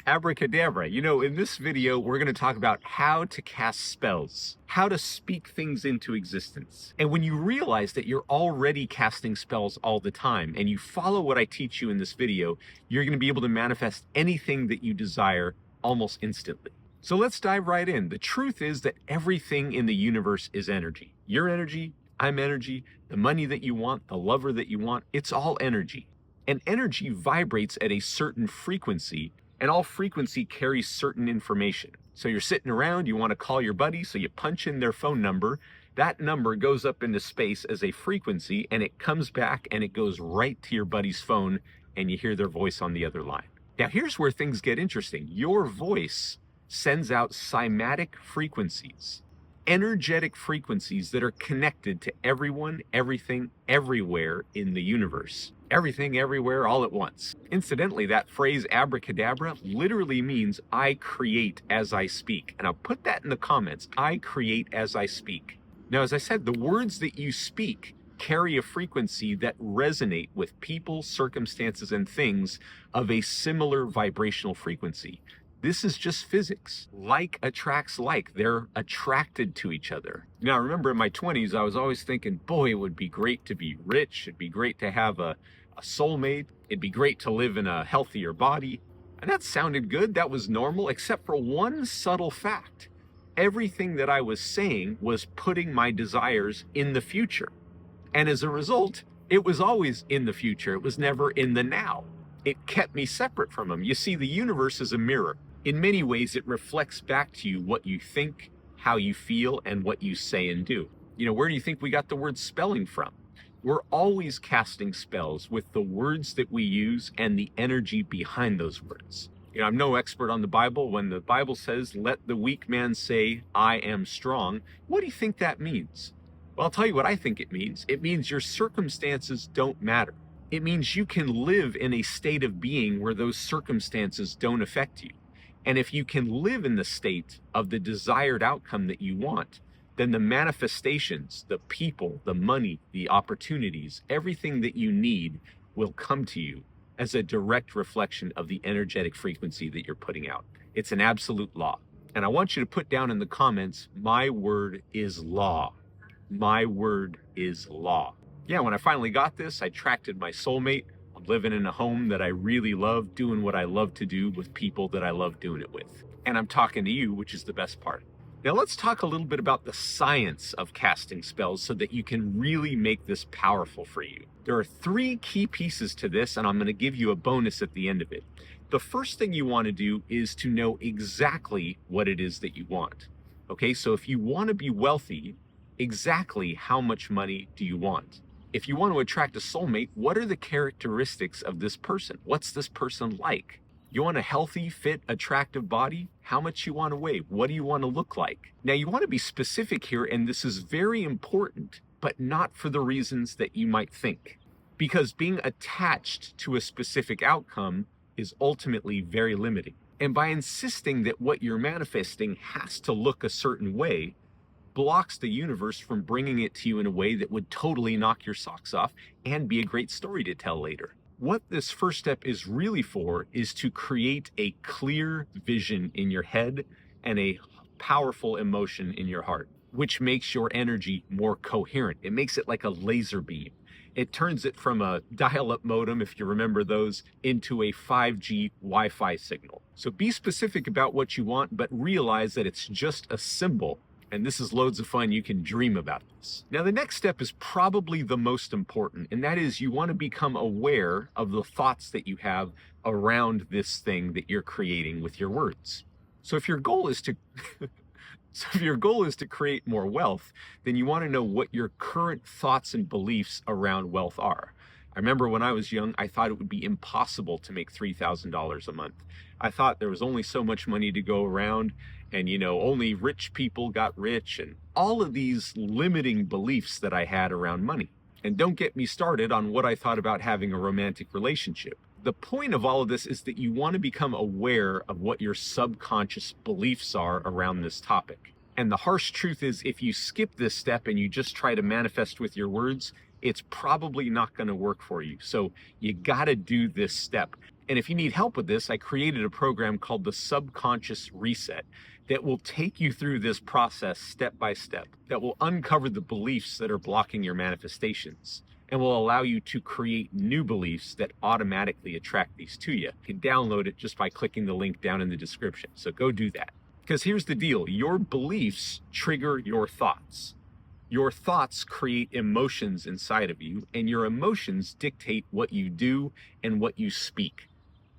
Abra Cadabra. In this video, we're going to talk about how to cast spells, how to speak things into existence. And when you realize that you're already casting spells all the time, and you follow what I teach you in this video, you're going to be able to manifest anything that you desire almost instantly. So let's dive right in. The truth is that everything in the universe is energy. Your energy, I'm energy, the money that you want, the lover that you want, it's all energy. And energy vibrates at a certain frequency, and all frequency carries certain information. So you're sitting around, you want to call your buddy, so you punch in their phone number. That number goes up into space as a frequency, and it comes back and it goes right to your buddy's phone, and you hear their voice on the other line. Now here's where things get interesting. Your voice sends out cymatic frequencies, energetic frequencies that are connected to everyone, everything, everywhere in the universe. Everything, everywhere, all at once. Incidentally, that phrase abracadabra literally means I create as I speak. And I'll put that in the comments. I create as I speak. Now, as I said, the words that you speak carry a frequency that resonate with people, circumstances, and things of a similar vibrational frequency. This is just physics. Like attracts like. They're attracted to each other. Now, remember in my 20s, I was always thinking, boy, it would be great to be rich. It'd be great to have a soulmate. It'd be great to live in a healthier body. And that sounded good. That was normal, except for one subtle fact. Everything that I was saying was putting my desires in the future. And as a result, it was always in the future. It was never in the now. It kept me separate from them. You see, the universe is a mirror. In many ways, it reflects back to you what you think, how you feel, and what you say and do. Where do you think we got the word spelling from? We're always casting spells with the words that we use and the energy behind those words. I'm no expert on the Bible. When the Bible says, let the weak man say, I am strong, what do you think that means? Well, I'll tell you what I think it means. It means your circumstances don't matter. It means you can live in a state of being where those circumstances don't affect you. And if you can live in the state of the desired outcome that you want, then the manifestations, the people, the money, the opportunities, everything that you need will come to you as a direct reflection of the energetic frequency that you're putting out. It's an absolute law. And I want you to put down in the comments, my word is law. My word is law. Yeah, when I finally got this, I attracted my soulmate. I'm living in a home that I really love, doing what I love to do with people that I love doing it with. And I'm talking to you, which is the best part. Now let's talk a little bit about the science of casting spells so that you can really make this powerful for you. There are 3 key pieces to this, and I'm going to give you a bonus at the end of it. The first thing you want to do is to know exactly what it is that you want. Okay, so if you want to be wealthy, exactly how much money do you want? If you want to attract a soulmate, what are the characteristics of this person? What's this person like? You want a healthy, fit, attractive body? How much you want to weigh? What do you want to look like? Now, you want to be specific here, and this is very important, but not for the reasons that you might think. Because being attached to a specific outcome is ultimately very limiting. And by insisting that what you're manifesting has to look a certain way, blocks the universe from bringing it to you in a way that would totally knock your socks off and be a great story to tell later. What this first step is really for is to create a clear vision in your head and a powerful emotion in your heart, which makes your energy more coherent. It makes it like a laser beam. It turns it from a dial-up modem, if you remember those, into a 5G Wi-Fi signal. So be specific about what you want, but realize that it's just a symbol. And this is loads of fun. You can dream about this. Now, the next step is probably the most important, and that is you want to become aware of the thoughts that you have around this thing that you're creating with your words. So if your goal is to create more wealth, then you want to know what your current thoughts and beliefs around wealth are. I remember when I was young, I thought it would be impossible to make $3,000 a month. I thought there was only so much money to go around, and only rich people got rich, and all of these limiting beliefs that I had around money. And don't get me started on what I thought about having a romantic relationship. The point of all of this is that you want to become aware of what your subconscious beliefs are around this topic. And the harsh truth is, if you skip this step and you just try to manifest with your words, it's probably not going to work for you. So you got to do this step. And if you need help with this, I created a program called the Subconscious Reset that will take you through this process step by step, that will uncover the beliefs that are blocking your manifestations, and will allow you to create new beliefs that automatically attract these to you. You can download it just by clicking the link down in the description. So go do that. Because here's the deal, your beliefs trigger your thoughts. Your thoughts create emotions inside of you, and your emotions dictate what you do and what you speak.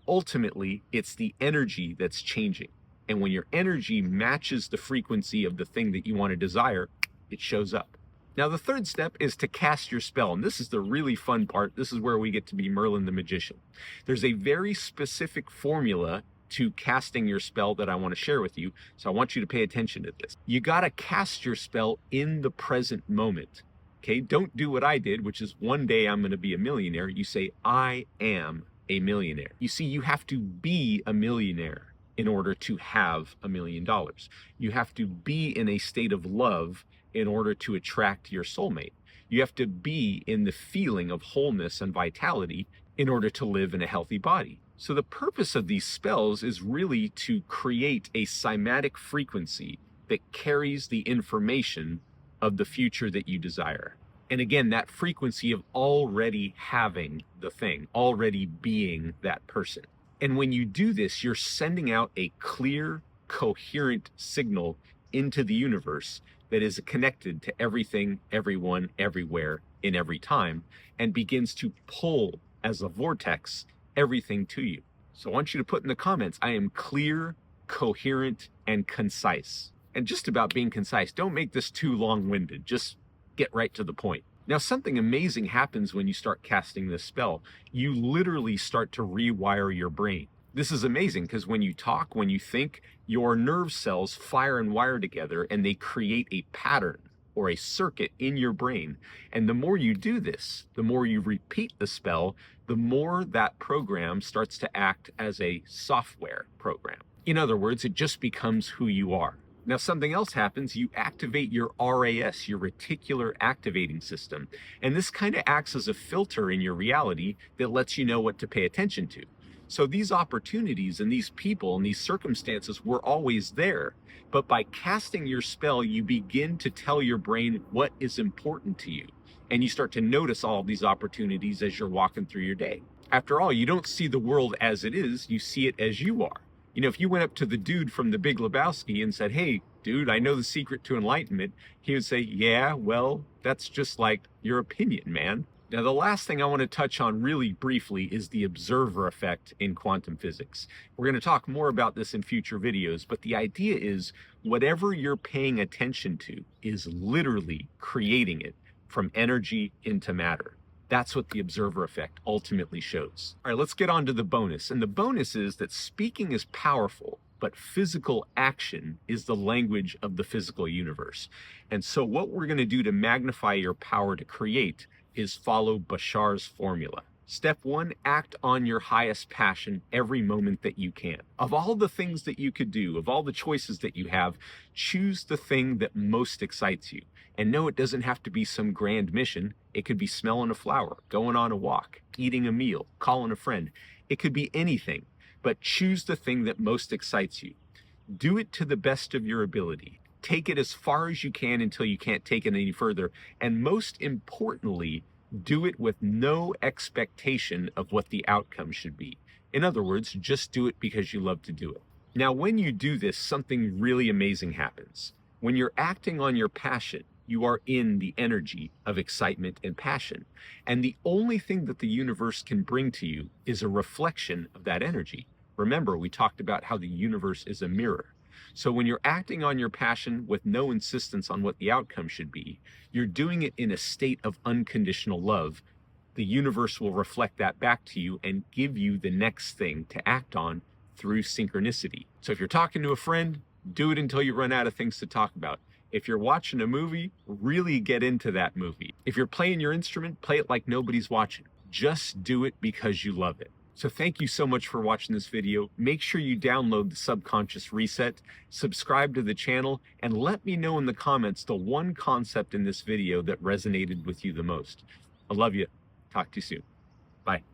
Ultimately, it's the energy that's changing. And when your energy matches the frequency of the thing that you want to desire, it shows up. Now, the third step is to cast your spell. And this is the really fun part. This is where we get to be Merlin the magician. There's a very specific formula to casting your spell that I want to share with you. So I want you to pay attention to this. You got to cast your spell in the present moment. Okay, don't do what I did, which is one day I'm going to be a millionaire. You say, I am a millionaire. You see, you have to be a millionaire in order to have $1 million. You have to be in a state of love in order to attract your soulmate. You have to be in the feeling of wholeness and vitality in order to live in a healthy body. So the purpose of these spells is really to create a cymatic frequency that carries the information of the future that you desire. And again, that frequency of already having the thing, already being that person. And when you do this, you're sending out a clear, coherent signal into the universe that is connected to everything, everyone, everywhere, in every time, and begins to pull as a vortex everything to you. So I want you to put in the comments, I am clear, coherent, and concise. And just about being concise, don't make this too long-winded. Just get right to the point. Now, something amazing happens when you start casting this spell. You literally start to rewire your brain. This is amazing because when you talk, when you think, your nerve cells fire and wire together and they create a pattern or a circuit in your brain. And the more you do this, the more you repeat the spell, the more that program starts to act as a software program. In other words, it just becomes who you are. Now, something else happens. You activate your RAS, your reticular activating system. And this kind of acts as a filter in your reality that lets you know what to pay attention to. So these opportunities and these people and these circumstances were always there. But by casting your spell, you begin to tell your brain what is important to you. And you start to notice all these opportunities as you're walking through your day. After all, you don't see the world as it is, you see it as you are. You know, if you went up to the dude from The Big Lebowski and said, hey, dude, I know the secret to enlightenment, he would say, yeah, well, that's just like your opinion, man. Now, the last thing I want to touch on really briefly is the observer effect in quantum physics. We're going to talk more about this in future videos, but the idea is whatever you're paying attention to is literally creating it from energy into matter. That's what the observer effect ultimately shows. All right, let's get on to the bonus. And the bonus is that speaking is powerful, but physical action is the language of the physical universe. And so what we're going to do to magnify your power to create is follow Bashar's formula. Step 1, act on your highest passion every moment that you can. Of all the things that you could do, of all the choices that you have, choose the thing that most excites you. And no, it doesn't have to be some grand mission. It could be smelling a flower, going on a walk, eating a meal, calling a friend. It could be anything, but choose the thing that most excites you. Do it to the best of your ability. Take it as far as you can until you can't take it any further. And most importantly, do it with no expectation of what the outcome should be. In other words, just do it because you love to do it. Now, when you do this, something really amazing happens. When you're acting on your passion, you are in the energy of excitement and passion. And the only thing that the universe can bring to you is a reflection of that energy. Remember, we talked about how the universe is a mirror. So when you're acting on your passion with no insistence on what the outcome should be, you're doing it in a state of unconditional love. The universe will reflect that back to you and give you the next thing to act on through synchronicity. So if you're talking to a friend, do it until you run out of things to talk about. If you're watching a movie, really get into that movie. If you're playing your instrument, play it like nobody's watching. Just do it because you love it. So thank you so much for watching this video. Make sure you download the Subconscious Reset, subscribe to the channel, and let me know in the comments the one concept in this video that resonated with you the most. I love you. Talk to you soon. Bye.